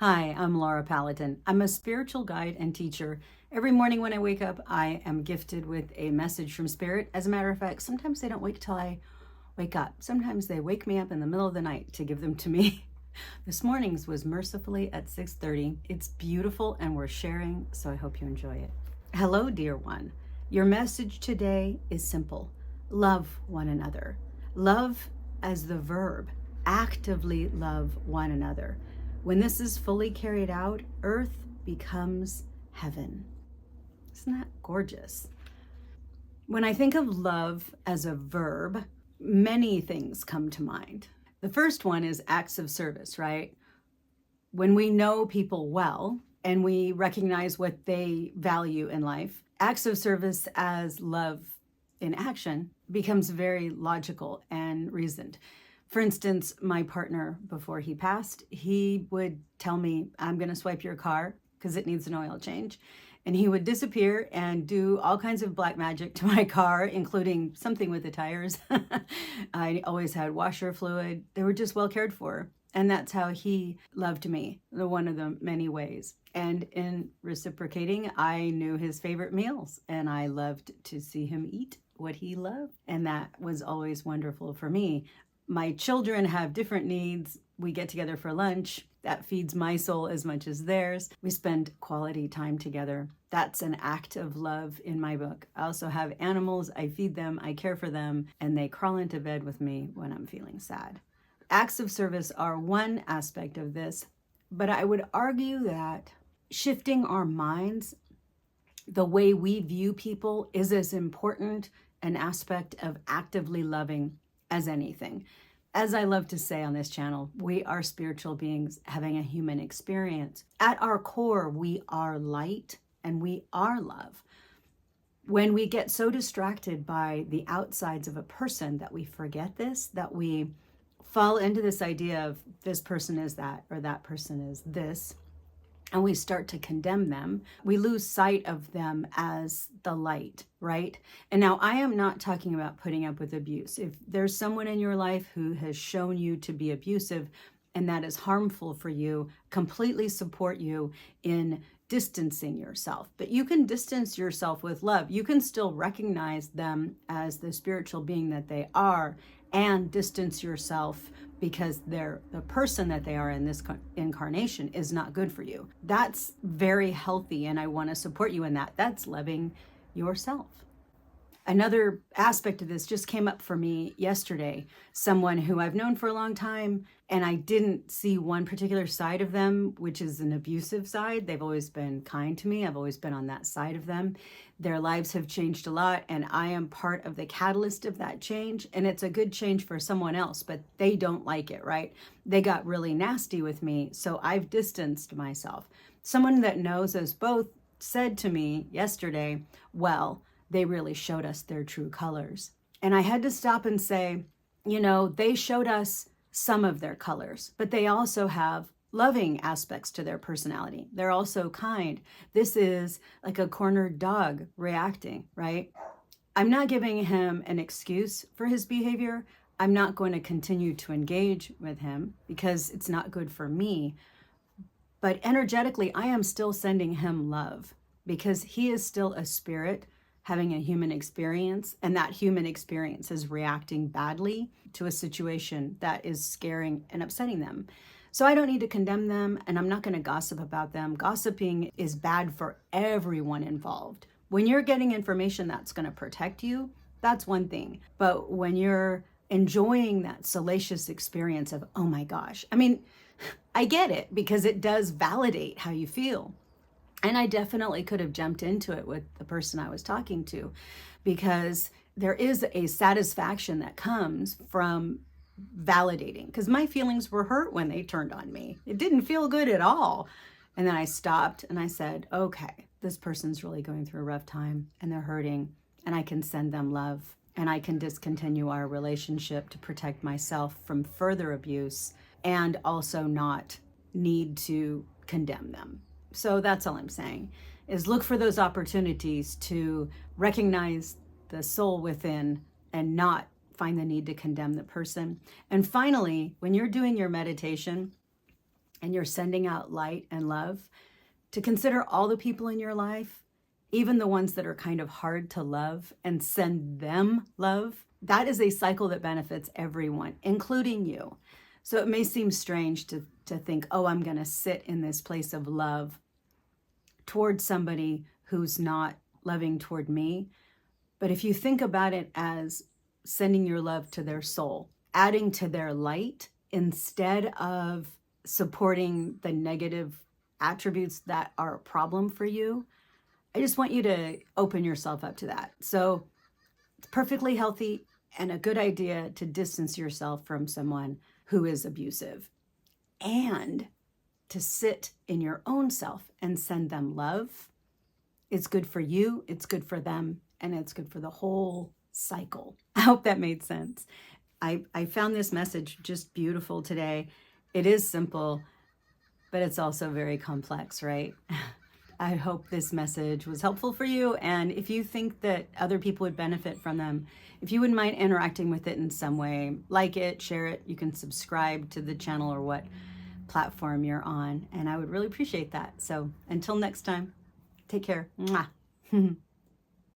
Hi, I'm Laura Pallatin. I'm a spiritual guide and teacher. Every morning when I wake up, I am gifted with a message from Spirit. As a matter of fact, sometimes they don't wait till I wake up. Sometimes they wake me up in the middle of the night to give them to me. This morning's was mercifully at 6:30. It's beautiful and we're sharing, so I hope you enjoy it. Hello, dear one. Your message today is simple. Love one another. Love as the verb. Actively love one another. When this is fully carried out, earth becomes heaven. Isn't that gorgeous? When I think of love as a verb, many things come to mind. The first one is acts of service, right? When we know people well and we recognize what they value in life, acts of service as love in action becomes very logical and reasoned. For instance, my partner, before he passed, he would tell me, I'm going to swipe your car because it needs an oil change. And he would disappear and do all kinds of black magic to my car, including something with the tires. I always had washer fluid. They were just well cared for. And that's how he loved me, one of the many ways. And in reciprocating, I knew his favorite meals and I loved to see him eat what he loved. And that was always wonderful for me. My children have different needs. We get together for lunch. That feeds my soul as much as theirs. We spend quality time together. That's an act of love in my book. I also have animals. I feed them, I care for them, and they crawl into bed with me when I'm feeling sad. Acts of service are one aspect of this, but I would argue that shifting our minds, the way we view people, is as important an aspect of actively loving as anything. As I love to say on this channel, we are spiritual beings having a human experience. At our core, we are light and we are love. When we get so distracted by the outsides of a person that we forget this, that we fall into this idea of this person is that or that person is this, and we start to condemn them, we lose sight of them as the light, right? And now I am not talking about putting up with abuse. If there's someone in your life who has shown you to be abusive and that is harmful for you, completely support you in distancing yourself. But you can distance yourself with love. You can still recognize them as the spiritual being that they are and distance yourself because the person that they are in this incarnation is not good for you. That's very healthy, and I want to support you in that. That's loving yourself. Another aspect of this just came up for me yesterday. Someone who I've known for a long time, and I didn't see one particular side of them, which is an abusive side. They've always been kind to me. I've always been on that side of them. Their lives have changed a lot, and I am part of the catalyst of that change. And it's a good change for someone else, but they don't like it, right? They got really nasty with me, so I've distanced myself. Someone that knows us both said to me yesterday, well, they really showed us their true colors. And I had to stop and say, they showed us some of their colors, but they also have loving aspects to their personality. They're also kind. This is like a cornered dog reacting, right? I'm not giving him an excuse for his behavior. I'm not going to continue to engage with him because it's not good for me. But energetically, I am still sending him love because he is still a spirit having a human experience, and that human experience is reacting badly to a situation that is scaring and upsetting them. So I don't need to condemn them, and I'm not going to gossip about them. Gossiping is bad for everyone involved. When you're getting information that's going to protect you, that's one thing. But when you're enjoying that salacious experience of, oh my gosh, I get it because it does validate how you feel. And I definitely could have jumped into it with the person I was talking to because there is a satisfaction that comes from validating, because my feelings were hurt when they turned on me. It didn't feel good at all. And then I stopped and I said, okay, this person's really going through a rough time and they're hurting, and I can send them love and I can discontinue our relationship to protect myself from further abuse and also not need to condemn them. So that's all I'm saying, is look for those opportunities to recognize the soul within and not find the need to condemn the person. And finally, when you're doing your meditation, and you're sending out light and love, to consider all the people in your life, even the ones that are kind of hard to love, and send them love. That is a cycle that benefits everyone, including you. So it may seem strange to think, oh, I'm going to sit in this place of love towards somebody who's not loving toward me. But if you think about it as sending your love to their soul, adding to their light instead of supporting the negative attributes that are a problem for you, I just want you to open yourself up to that. So it's perfectly healthy and a good idea to distance yourself from someone who is abusive, and to sit in your own self and send them love. It's good for you, it's good for them, and it's good for the whole cycle. I hope that made sense. I found this message just beautiful today. It is simple, but it's also very complex, right? I hope this message was helpful for you. And if you think that other people would benefit from them, if you wouldn't mind interacting with it in some way, like it, share it, you can subscribe to the channel or what platform you're on. And I would really appreciate that. So until next time, take care. Mwah.